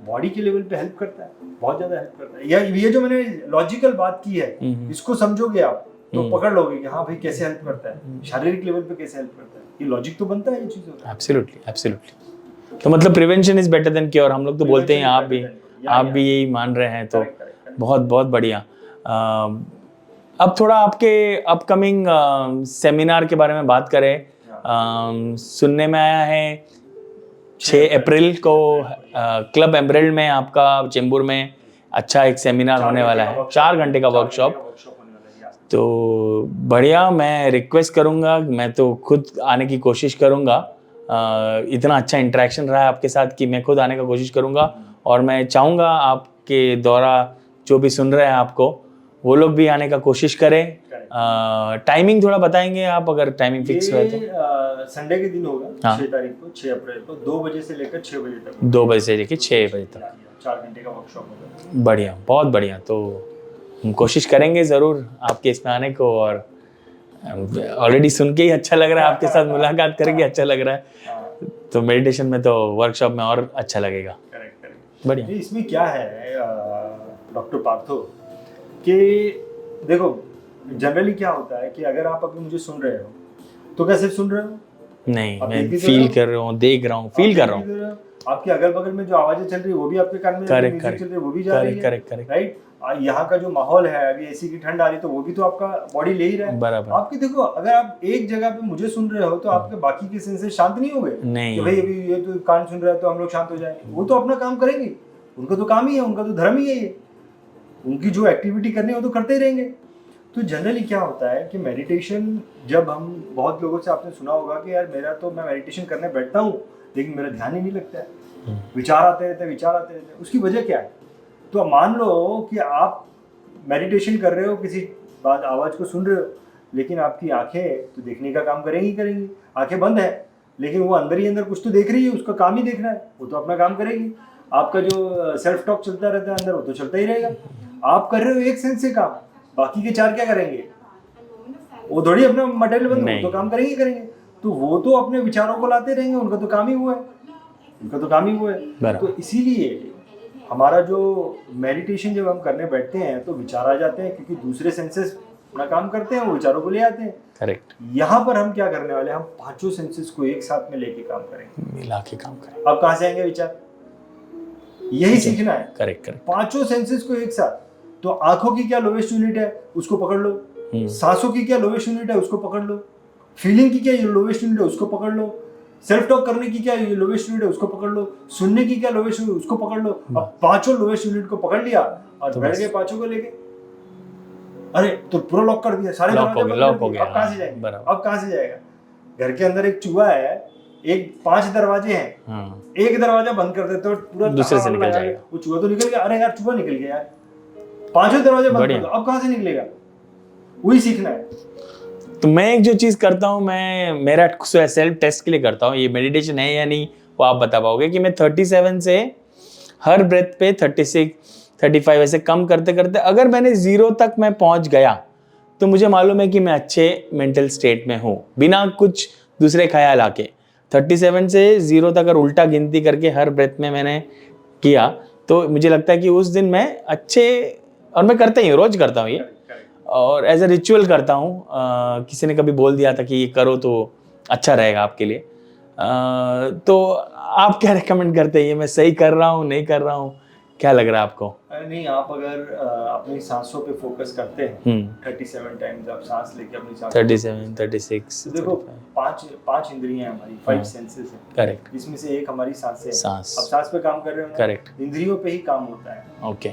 बॉडी के लेवल पे हेल्प करता है, बहुत ज्यादा हेल्प करता है। या ये जो मैंने लॉजिकल बात की है, इसको समझोगे आप तो पकड़ लोगे कि हाँ भाई कैसे हेल्प करता है, शारीरिक लेवल पे कैसे हेल्प करता है। ये लॉजिक तो बनता है ये चीजों का। एब्सोल्युटली। तो मतलब prevention is better than cure, हम लोग तो बोलते हैं, आप भी यही मान रहे हैं, तो बहुत बहुत बढ़िया। अब थोड़ा आपके अपकमिंग सेमिनार के बारे में बात करें। सुनने में आया है 6 अप्रैल को क्लब एमरल्ड में आपका चेंबूर में अच्छा एक सेमिनार होने वाला है, 4 घंटे का वर्कशॉप। होने वाला है। तो बढ़िया, मैं रिक्वेस्ट करूँगा, मैं तो खुद आने की कोशिश करूँगा। इतना अच्छा इंटरेक्शन रहा है आपके साथ कि मैं खुद आने का कोशिश करूँगा। और मैं चाहूँगा आपके द्वारा जो भी सुन रहे हैं आपको, वो लोग भी आने का कोशिश करें। टाइमिंग थोड़ा बताएंगे आप, अगर टाइमिंग फिक्स हुआ तो? संडे के दिन होगा, हाँ। 6 तारीख को, 6 अप्रैल को 2 बजे से लेकर 6 बजे तक। 2 बजे से लेकर 6 बजे तक 4 घंटे का वर्कशॉप होगा। बढ़िया, बहुत बढ़िया। तो हम कोशिश करेंगे ज़रूर आपके इसमें आने को। और ऑलरेडी सुन के ही अच्छा लग रहा है, आपके साथ मुलाकात करके अच्छा लग रहा है। तो मेडिटेशन में तो वर्कशॉप में और अच्छा लगेगा। करेक्ट। बढ़िया। इसमें क्या है डॉक्टर पार्थो कि देखो, जनरली क्या होता है कि अगर आप अभी मुझे सुन रहे हो तो कैसे सुन रहे हो? नहीं, आप मैं देख भी तो फील रहे हो? कर रहा हूँ, देख रहा हूँ, फील कर रहा हूँ। आपके अगल बगल में जो आवाजें चल रही है वो भी आपके कान में जा रही है, करेक्ट, म्यूजिक चल रही है वो भी जा रही है, करेक्ट। राइट? यहाँ का जो माहौल है, अभी एसी की ठंड आ रही है तो वो भी तो आपका बॉडी ले ही रहा है। बराबर। आपकी देखो, अगर आप एक जगह पे मुझे सुन रहे हो तो आपके बाकी के सेंसेस शांत नहीं हो गए नहीं। कि भाई अभी ये तो कान सुन रहा है तो हम लोग शांत हो जाएंगे। वो तो अपना काम करेंगे, उनका तो काम ही है, उनका तो धर्म ही है ये, उनकी जो एक्टिविटी करनी है वो तो करते ही रहेंगे। तो जनरली क्या होता है कि मेडिटेशन, जब हम बहुत लोगों से आपने सुना होगा कि यार मेरा तो, मैं मेडिटेशन करने बैठता हूँ लेकिन मेरा ध्यान ही नहीं लगता है, विचार आते रहते हैं। उसकी वजह क्या है? तो अब मान लो कि आप मेडिटेशन कर रहे हो, किसी बात आवाज़ को सुन रहे हो, लेकिन आपकी आंखें तो देखने का काम करेंगी। आंखें बंद है लेकिन वो अंदर ही अंदर कुछ तो देख रही है, उसका काम ही देखना है, वो तो अपना काम करेगी। आपका जो सेल्फ टॉक चलता रहता है अंदर, वो तो चलता ही रहेगा। आप कर रहे हो एक सेंस से काम, बाकी के 4 क्या करेंगे? वो थोड़ी अपना मटेरियल बंद, वो तो काम करेंगे। तो वो तो अपने विचारों को लाते रहेंगे, उनका तो काम ही वो है। तो इसीलिए हमारा जो मेडिटेशन जब हम करने बैठते हैं तो विचार आ जाते हैं, क्योंकि दूसरे सेंसेस अपना काम करते हैं, वो विचारों को ले आते हैं। करेक्ट। यहाँ पर हम क्या करने वाले हैं? हम 5 सेंसेस को एक साथ में लेके काम करेंगे, मिला के काम करें। अब कहाँ से आएंगे विचार? यही सीखना है। करेक्ट। 5 सेंसेस को एक साथ। तो आंखों की क्या लोवेस्ट यूनिट है, उसको पकड़ लो। सांसों की क्या लोवेस्ट यूनिट है, उसको पकड़ लो। फीलिंग की क्या लोवेस्ट यूनिट है, उसको पकड़ लो। सेल्फ टॉक करने की क्या लोवेस्ट यूनिट है, उसको पकड़ लो। सुनने की क्या लोवेस्ट यूनिट, उसको पकड़ लो। अब 5 लोवेस्ट यूनिट को पकड़ लिया और बैठ गए 5 को लेके। अरे तो पूरा लॉक कर दिया, सारे दरवाजे लॉक हो गए। अब कहाँ से जाएगा? घर के अंदर एक चूहा है, एक 5 दरवाजे हैं, एक दरवाजा बंद कर देते हो पूरा दूसरे से निकल जाएगा। वो चूहा तो निकल गया, अरे यार चूहा निकल गया यार, 5 दरवाजे बंद कर दो, अब कहाँ से निकलेगा? वही सीखना है। तो मैं एक जो चीज़ करता हूँ, मैं मेरा सेल्फ टेस्ट के लिए करता हूँ, ये मेडिटेशन है या नहीं वो आप बता पाओगे, कि मैं 37 से हर ब्रेथ पे 36, 35 ऐसे कम करते करते अगर मैंने 0 तक मैं पहुँच गया तो मुझे मालूम है कि मैं अच्छे मेंटल स्टेट में हूँ, बिना कुछ दूसरे ख्याल आके। 37 से 0 तक अगर उल्टा गिनती करके हर ब्रेथ में मैंने किया तो मुझे लगता है कि उस दिन मैं अच्छे, और मैं करता ही हूँ, रोज करता हूँ ये, और एज ए रिचुअल करता हूँ। किसी ने कभी बोल दिया था कि ये करो तो अच्छा रहेगा आपके लिए। तो आप क्या रेकमेंड करते हैं, ये मैं सही कर रहा हूँ, नहीं कर रहा हूँ, क्या लग रहा है आपको? नहीं, आप अगर अपनी सांसों पे फोकस करते हैं 37 टाइम्स आप सांस लेके अपनी सांस 37, 36 देखो, 5 इंद्रियां हमारी, 5 सेंसेस हैं। करेक्ट। जिसमें से एक हमारी सांसें हैं। सांस। अब सांस पे काम कर रहे हो ना, करेक्ट, इंद्रियों पे ही काम होता है। ओके।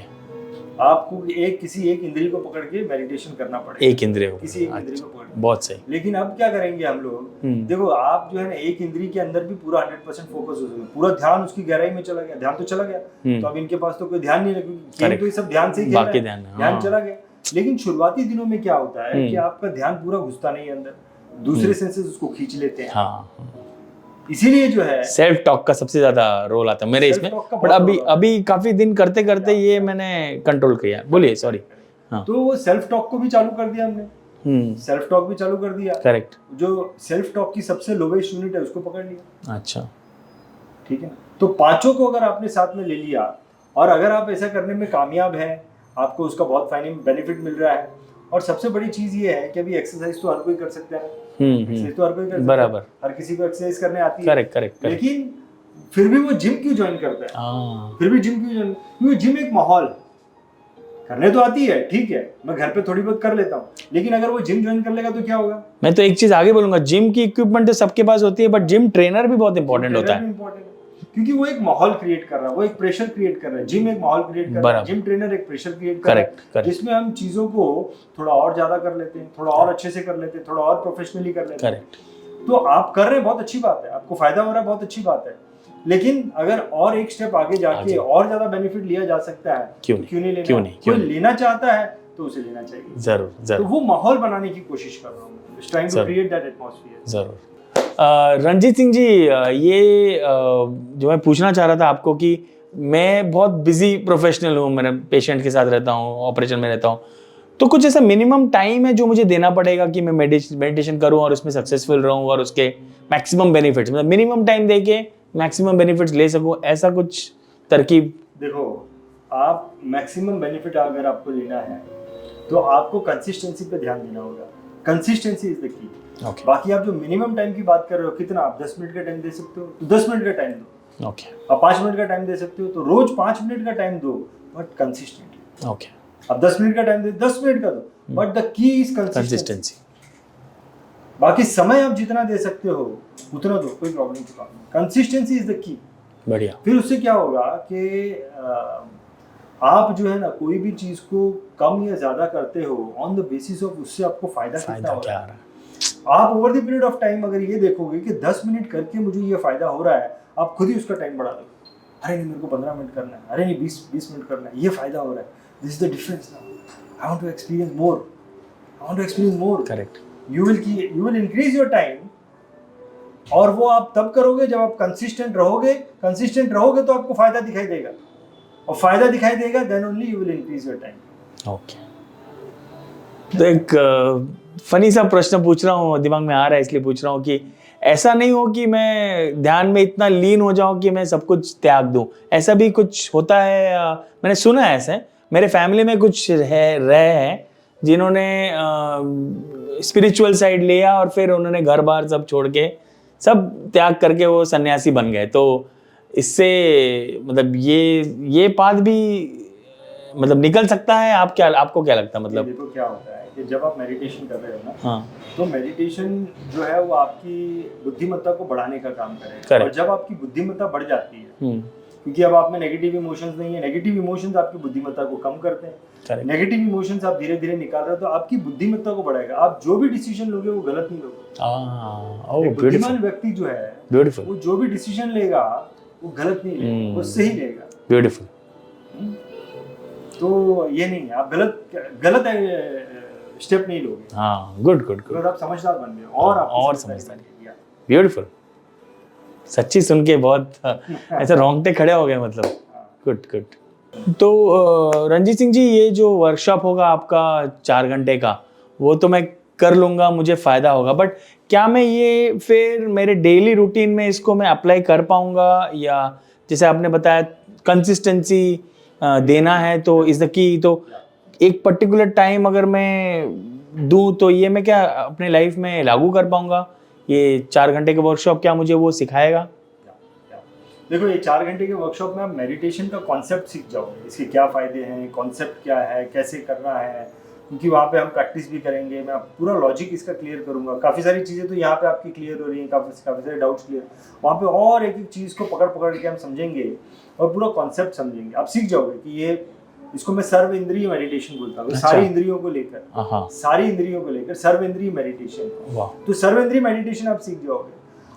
आपको किसी एक इंद्रिय को पकड़ के मेडिटेशन करना पड़ेगा, एक इंद्रिय को, किसी एक इंद्रिय को पकड़ के। बहुत सही। लेकिन अब क्या करेंगे हम लोग, देखो आप जो है ना एक इंद्रिय के अंदर भी पूरा 100% फोकस हो सकते, पूरा ध्यान उसकी गहराई में चला गया, ध्यान तो चला गया। तो अब इनके पास तो कोई ध्यान नहीं है, क्योंकि तो ये सब ध्यान से ही खेल रहा है, ध्यान चला गया। लेकिन शुरुआती दिनों में क्या होता है कि आपका ध्यान पूरा घुसता नहीं है अंदर, दूसरे सेंसेस उसको खींच लेते हैं। इसीलिए जो है सेल्फ टॉक का सबसे ज्यादा रोल आता है मेरे इसमें, बट अभी काफी दिन करते करते ये मैंने कंट्रोल किया। बोलिए, सॉरी। हाँ, तो वो सेल्फ टॉक को भी चालू कर दिया हमने, सेल्फ टॉक भी चालू कर दिया। करेक्ट। जो सेल्फ टॉक की सबसे लोवेस्ट यूनिट है उसको पकड़ लिया। अच्छा, ठीक है। तो 5 को अगर आपने साथ में ले लिया, और अगर आप ऐसा करने में कामयाब हैं, आपको उसका बहुत बेनिफिट मिल रहा है। और सबसे बड़ी चीज ये है कि अभी एक्सरसाइज तो हर कोई कर सकता है, एक्सरसाइज तो हर कोई कर सकता है, बराबर, हर किसी को एक्सरसाइज करने आती है। करेक्ट। लेकिन फिर भी वो जिम क्यों ज्वाइन करता है? फिर भी जिम क्यों ज्वाइन? क्योंकि जिम एक माहौल, करने तो आती है, ठीक है, मैं घर पे थोड़ी बहुत कर लेता हूँ, लेकिन अगर वो जिम ज्वाइन कर लेगा तो क्या होगा? मैं तो एक चीज आगे बोलूंगा, जिम की इक्विपमेंट तो सबके पास होती है, बट जिम ट्रेनर भी बहुत इंपॉर्टेंट होता है। क्योंकि वो एक माहौल क्रिएट कर रहा है, वो एक प्रेशर क्रिएट कर रहा है। जिम एक माहौल क्रिएट कर रहा है, बराबर। जिम ट्रेनर एक प्रेशर क्रिएट कर रहा है, जिसमें हम चीज़ों को थोड़ा और ज़्यादा कर लेते हैं, थोड़ा और अच्छे से कर लेते हैं, थोड़ा और प्रोफेशनली कर लेते हैं। करेक्ट। तो आप कर रहे हैं, बहुत अच्छी बात है, आपको फायदा हो रहा है, बहुत अच्छी बात है। लेकिन अगर और एक स्टेप आगे जाके और ज्यादा बेनिफिट लिया जा सकता है, क्यों नहीं लेना? क्यों नहीं? कोई लेना चाहता है तो उसे लेना चाहिए। जरूर जरूर। तो वो माहौल बनाने की कोशिश कर रहा हूँ, trying to create that atmosphere. जरूर। रणजीत सिंह जी, ये जो मैं पूछना चाह रहा था आपको कि मैं बहुत बिजी प्रोफेशनल हूँ, मेरे पेशेंट के साथ रहता हूँ, ऑपरेशन में रहता हूँ, तो कुछ ऐसा मिनिमम टाइम है जो मुझे देना पड़ेगा कि मैं मेडिटेशन करूँ और उसमें सक्सेसफुल रहूँ और उसके मैक्सिमम बेनिफिट्स, मतलब मिनिमम टाइम दे के मैक्सिमम बेनिफिट्स ले सकूँ, ऐसा कुछ तरकीब? देखो, आप मैक्सिमम बेनिफिट अगर आपको लेना है तो आपको कंसिस्टेंसी पे ध्यान देना होगा। Consistency is the key. Okay. बाकी आप जो मिनिमम टाइम की बात कर रहे हो, कितना आप 10 मिनट का टाइम दे सकते हो तो 10 मिनट का टाइम दो। ओके। आप 5 मिनट का टाइम दे सकते हो तो रोज 5 मिनट का टाइम दो, बट कंसिस्टेंट। ओके। आप 10 मिनट का टाइम दे, 10 मिनट का दो, but the key is consistency. बाकी समय आप जितना दे सकते हो उतना दो, कोई प्रॉब्लम की बात नहीं। Consistency is the key. बढ़िया। फिर उससे क्या होगा कि आप जो है ना, कोई भी चीज को कम या ज्यादा करते हो ऑन द बेसिस ऑफ उससे आपको फायदा कितना हो रहा है। आप over the period of time अगर ये देखोगे कि 10 मिनट करके मुझे ये फायदा हो रहा है, आप खुद ही उसका टाइम बढ़ा दो। अरे नहीं, मेरे को 15 मिनट करना है, अरे नहीं 20 मिनट करना है, ये फायदा हो रहा है। This is the difference now. I want to experience more, I want to experience more. Correct. You will increase your time, और वो आप तब करोगे जब आप कंसिस्टेंट रहोगे। कंसिस्टेंट रहोगे तो आपको फायदा दिखाई देगा, और फायदा दिखाई देगा, then only you will increase your time. Okay. तो एक फनी सा प्रश्न पूछ रहा हूँ, दिमाग में आ रहा है इसलिए पूछ रहा हूँ कि ऐसा नहीं हो कि मैं ध्यान में इतना लीन हो जाऊं कि मैं सब कुछ त्याग दूं, ऐसा भी कुछ होता है? मैंने सुना है ऐसे, मेरे फैमिली में कुछ रहे हैं जिन्होंने स्पिरिचुअल साइड लिया और फिर उन्होंने घर बार सब छोड़ के, सब त्याग करके वो सन्यासी बन गए। तो इससे मतलब ये पाथ भी मतलब निकल सकता है? आपको क्या लगता है? मतलब देखो क्या होता है कि जब आप मेडिटेशन कर रहे हो ना, हाँ, तो मेडिटेशन जो है वो आपकी बुद्धिमत्ता को बढ़ाने का काम करेगा। और जब आपकी बुद्धिमत्ता बढ़ जाती है, क्योंकि अब आप में नेगेटिव इमोशंस नहीं है, नेगेटिव इमोशंस आपकी बुद्धिमत्ता को कम करते हैं। नेगेटिव इमोशंस आप धीरे धीरे निकाल रहे हो तो आपकी बुद्धिमत्ता को बढ़ाएगा। आप जो भी डिसीजन लोगे वो गलत नहीं लोगे। एक बुद्धिमान व्यक्ति जो है, वो जो भी डिसीजन लेगा वो गलत नहीं लेगा, वो सही लेगा। ब्यूटीफुल। तो ये नहीं है, आप गलत स्टेप नहीं लोगे। हाँ, गुड। आप समझदार बन गए और समझदार। ब्यूटीफुल। सच्ची सुन के बहुत ऐसे रोंगटे खड़े हो गए, मतलब गुड। तो रंजीत सिंह जी, ये जो वर्कशॉप होगा आपका 4 घंटे का, वो तो मैं कर लूँगा, मुझे फ़ायदा होगा, बट क्या मैं ये फिर मेरे डेली रूटीन में इसको मैं अप्लाई कर पाऊँगा? या जैसे आपने बताया कंसिस्टेंसी देना है तो इज़ द की, तो एक पर्टिकुलर टाइम अगर मैं दूँ तो ये मैं क्या अपने लाइफ में लागू कर पाऊँगा? ये 4 घंटे का वर्कशॉप क्या मुझे वो सिखाएगा? देखो, ये 4 घंटे के वर्कशॉप में आप मेडिटेशन का कॉन्सेप्ट सीख जाओगे, इसके क्या फ़ायदे हैं, कॉन्सेप्ट क्या है, कैसे करना है, क्योंकि वहाँ पे हम प्रैक्टिस भी करेंगे। मैं पूरा लॉजिक इसका क्लियर करूँगा। काफ़ी सारी चीज़ें तो यहाँ पे आपकी क्लियर हो रही हैं, काफ़ी सारे डाउट्स क्लियर। वहाँ पे और एक चीज़ को पकड़ के हम समझेंगे और पूरा कॉन्सेप्ट समझेंगे। आप सीख जाओगे कि ये, इसको मैं सर्व इंद्रिय मेडिटेशन बोलता हूँ। सारी इंद्रियों को लेकर सर्व इंद्रिय मेडिटेशन। तो सर्व इंद्रिय मेडिटेशन आप सीख जाओगे,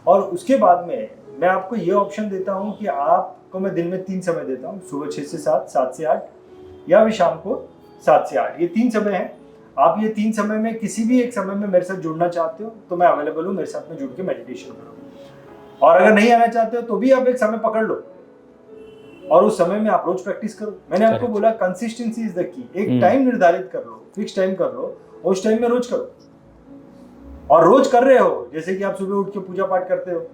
और उसके बाद में मैं आपको ये ऑप्शन देता हूँ कि आपको मैं दिन में 3 समय देता हूँ, सुबह 6 से 7, 7 से 8, या फिर शाम को 7 से 8। ये 3 समय हैं। आप ये 3 समय में किसी भी एक समय में मेरे साथ जुड़ना चाहते हो तो मैं अवेलेबल हूँ, मेरे साथ में जुड़ के मेडिटेशन करो। और अगर नहीं आना चाहते हो तो भी आप एक समय पकड़ लो और उस समय में आप रोज प्रैक्टिस करो। मैंने आपको बोला कंसिस्टेंसी इज द की। एक टाइम निर्धारित कर लो, फिक्स टाइम कर लो, उस टाइम में रोज करो। और रोज कर रहे हो, जैसे कि आप सुबह उठ के पूजा पाठ करते हो,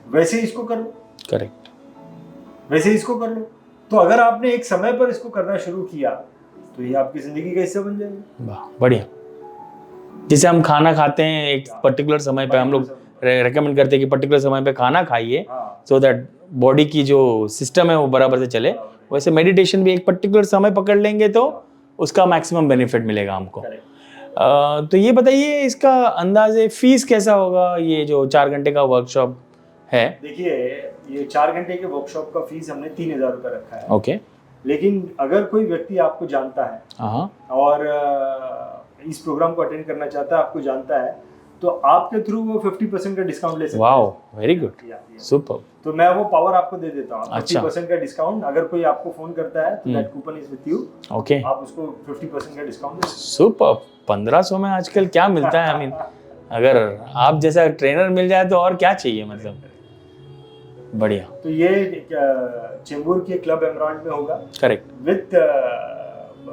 वैसे इसको कर लो। करेक्ट। वैसे इसको कर लो। तो अगर आपने एक समय पर इसको करना शुरू किया तो ये आपकी जिंदगी का हिस्सा बन जाएगा। वाह, बढ़िया। जैसे हम खाना खाते हैं एक पर्टिकुलर समय पे, हम लोग रेकमेंड करते हैं कि पर्टिकुलर समय पे खाना खाइए, सो दैट बॉडी की जो सिस्टम है वो बराबर से चले। वैसे मेडिटेशन भी एक पर्टिकुलर समय पकड़ लेंगे तो उसका मैक्सिमम बेनिफिट मिलेगा हमको। तो ये बताइए, इसका अंदाजे फीस कैसा होगा, ये जो 4 घंटे का वर्कशॉप है? देखिए, ये 4 घंटे के वर्कशॉप का फीस हमने 3,000 रुपये रखा है। ओके। लेकिन अगर कोई व्यक्ति आपको जानता है हाँ। और इस प्रोग्राम को अटेंड करना चाहता है, आपको जानता है, तो आपके थ्रू वो 50% का डिस्काउंट ले सकते हैं। Wow, very good, super. तो मैं वो पावर आपको दे देता हूँ, अच्छा। 50% का डिस्काउंट। अगर कोई आपको फोन करता है तो that coupon is with you. Okay, आप उसको 50% का डिस्काउंट दे। सुपर। 1500 में आजकल क्या मिलता है? आई मीन अगर आप जैसा ट्रेनर मिल जाए तो और क्या चाहिए, मतलब बढ़िया। तो ये चेंबूर के क्लब एमराल्ड में होगा, करेक्ट, विद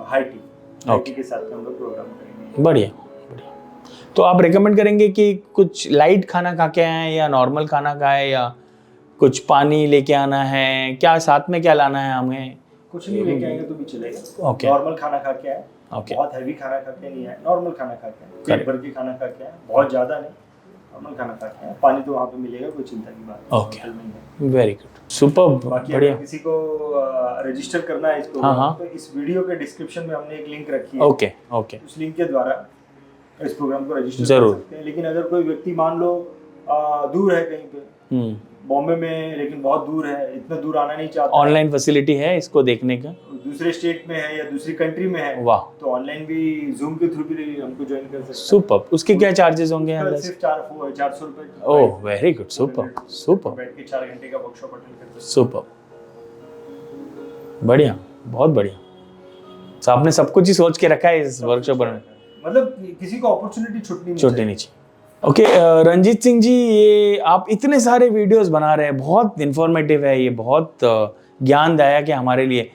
हाई टी के साथ हम लोग प्रोग्राम करेंगे। बढ़िया बढ़िया। तो आप रेकमेंड करेंगे कि कुछ लाइट खाना खा के आए या नॉर्मल खाना खाए, या कुछ पानी लेके आना है, क्या साथ में क्या लाना है हमें? कुछ नहीं लेके आएंगे तो भी चलेगा। ओके। नॉर्मल खाना खा के आए, ओके। बहुत हैवी खाना खा के नहीं आए, नॉर्मल खाना खा के आए, पेट भर के खाना खा के आए, बहुत ज्यादा नहीं, नॉर्मल खाना खा के आए। पानी तो वहाँ पे मिलेगा, कोई चिंता की बात नहीं। ओके, होटल में ही है। वेरी गुड, सुपर, बाकी बढ़िया। अगर किसी को रजिस्टर करना है इस प्रोग्राम, तो इस वीडियो के डिस्क्रिप्शन में हमने एक लिंक रखी है। Okay okay. उस लिंक के द्वारा इस प्रोग्राम को रजिस्टर जरूर कर सकते हैं। लेकिन अगर कोई व्यक्ति मान लो दूर है कहीं पे, बॉम्बे में, लेकिन बहुत दूर है, इतना दूर आना नहीं चाहता, ऑनलाइन फैसिलिटी है इसको देखने का? दूसरे स्टेट में है या दूसरी कंट्री में है, वाह, तो ऑनलाइन भी जूम के थ्रू भी हमको ज्वाइन कर सकते हैं। सुपर। उसके क्या चार्जेस होंगे? सिर्फ 400 रुपए। ओह, वेरी गुड, सुपर सुपर। बैठ के 4 घंटे का वर्कशॉप अटेंड कर सकते हैं। सुपर, बढ़िया, बहुत बढ़िया। तो आपने सब कुछ ही सोच के रखा है इस वर्कशॉप में, मतलब किसी को अपॉर्चुनिटी छूटनी नहीं चाहिए। ओके, रंजीत सिंह जी, ये आप इतने सारे वीडियोस बना रहे हैं, बहुत इन्फॉर्मेटिव है ये, बहुत ज्ञानदायक है हमारे लिए।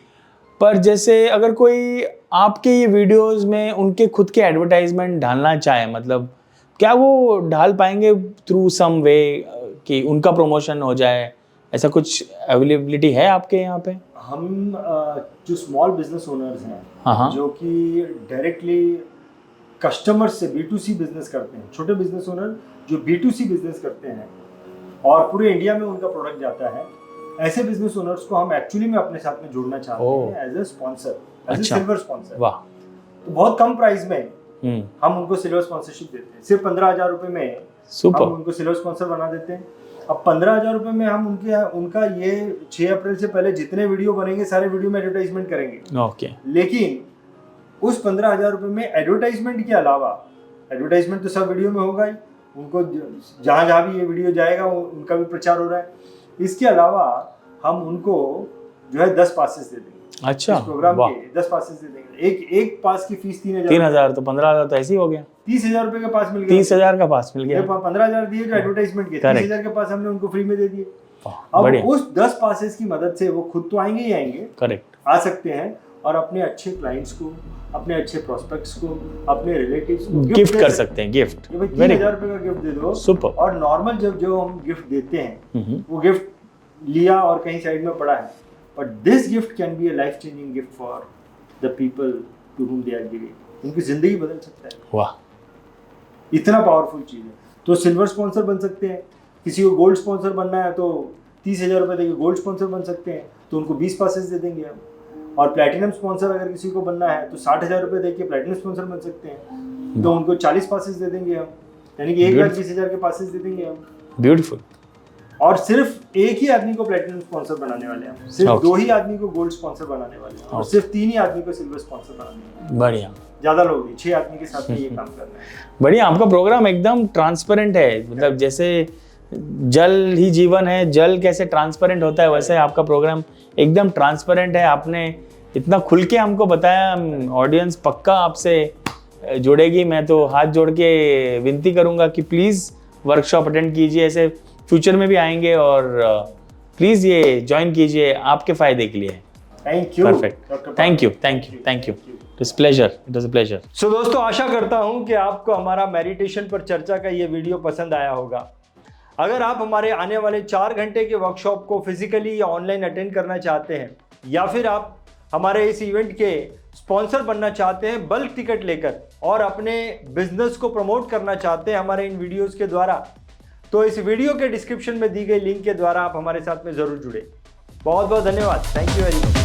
पर जैसे अगर कोई आपके ये वीडियोस में उनके खुद के एडवर्टाइजमेंट डालना चाहे, मतलब क्या वो डाल पाएंगे थ्रू सम वे कि उनका प्रमोशन हो जाए? ऐसा कुछ अवेलेबिलिटी है आपके यहाँ पे? हम जो स्मॉल बिजनेस ओनर्स हैं, हाँ, जो कि डायरेक्टली कस्टमर से B2C बिजनेस करते हैं, छोटे बिजनेस ओनर जो B2C बिजनेस करते हैं और पूरे इंडिया में उनका प्रोडक्ट जाता है, ऐसे बिजनेस ओनर्स को हम एक्चुअली में अपने साथ में जोड़ना चाहते हैं as a sponsor, as a silver sponsor. वाह। तो बहुत कम प्राइस में हम उनको सिल्वर स्पॉन्सरशिप देते हैं। सिर्फ 15,000 रुपए में हम उनको सिल्वर स्पॉन्सर बना देते हैं। अब 15,000 रुपए में हम उनका ये 6 अप्रैल से पहले जितने वीडियो बनेंगे सारे वीडियो में एडवर्टाइजमेंट करेंगे। ओके। लेकिन उस 15,000 रुपए में एडवर्टाइजमेंट के अलावा, एडवर्टाइजमेंट तो सब वीडियो में होगा ही, उनको जहाँ जहाँ भी ये वीडियो जाएगा उनका भी प्रचार हो रहा है। इसके अलावा हम उनको जो है 10 पासेस दे देंगे। अच्छा, इस प्रोग्राम के 10 पासेस दे देंगे। एक पास की फीस 3,000, तो 15,000 तो ऐसे ही हो गया। 30,000 रुपए का पास मिल गया। 30,000 का पास मिल गया। 15,000 दिए जो एडवर्टाइजमेंट के, 30,000 के पास हमने उनको फ्री में दे दिए। अब उस 10 पासेस की मदद से वो खुद तो आएंगे ही आएंगे, करेक्ट, आ सकते हैं और अपने अच्छे क्लाइंट्स को, अपने अच्छे प्रोस्पेक्ट्स को, अपने रिलेटिव्स को गिफ्ट कर सकते हैं। गिफ्ट 3,000 रुपए का गिफ्ट दे दो। सुपर। और नॉर्मल जो हम गिफ्ट देते हैं वो गिफ्ट लिया और कहीं साइड में पड़ा है, but this gift can be a life changing gift for the people to whom they are giving. उनकी जिंदगी बदल सकता है। वाह, इतना पावरफुल चीज है। तो सिल्वर स्पॉन्सर बन सकते हैं। किसी को गोल्ड स्पॉन्सर बनना है तो 30,000 रुपए देके गोल्ड स्पॉन्सर बन सकते हैं, तो उनको 20 पासेस दे देंगे हम। और प्लैटिनम स्पॉन्सर अगर किसी को बनना है तो 60,000 रुपए देके प्लैटिनम स्पॉन्सर बन सकते हैं, तो उनको 40 पासेस दे देंगे हम, यानी कि 1,20,000 के पासेस दे देंगे हम। ब्यूटीफुल। और सिर्फ एक ही आदमी को प्लैटिनम स्पॉन्सर बनाने वाले हैं, सिर्फ 2 ही आदमी को गोल्ड स्पॉन्सर बनाने वाले हैं, और सिर्फ 3 ही आदमी को सिल्वर स्पॉन्सर बनाने वाले हैं। बढ़िया, ज्यादा लोग नहीं, 6 आदमी के साथ में ये काम करना है। बढ़िया। आपका प्रोग्राम एकदम ट्रांसपेरेंट है, मतलब जैसे जल ही जीवन है, जल कैसे ट्रांसपेरेंट होता है वैसे आपका प्रोग्राम एकदम ट्रांसपेरेंट है। आपने इतना खुल के हमको बताया, ऑडियंस पक्का आपसे जुड़ेगी। मैं तो हाथ जोड़ के विनती करूंगा कि प्लीज़ वर्कशॉप अटेंड कीजिए, ऐसे फ्यूचर में भी आएंगे, और प्लीज़ ये ज्वाइन कीजिए, आपके फ़ायदे के लिए। Thank you. Perfect, thank you, thank you, thank you. It is pleasure, it is a pleasure. So दोस्तों, आशा करता हूँ कि आपको हमारा मेडिटेशन पर चर्चा का ये वीडियो पसंद आया होगा। अगर आप हमारे आने वाले 4 घंटे के वर्कशॉप को फिजिकली या ऑनलाइन अटेंड करना चाहते हैं, या फिर आप हमारे इस इवेंट के स्पॉन्सर बनना चाहते हैं बल्क टिकट लेकर, और अपने बिजनेस को प्रमोट करना चाहते हैं हमारे इन वीडियोस के द्वारा, तो इस वीडियो के डिस्क्रिप्शन में दी गई लिंक के द्वारा आप हमारे साथ में ज़रूर जुड़े। बहुत बहुत धन्यवाद। Thank you very much.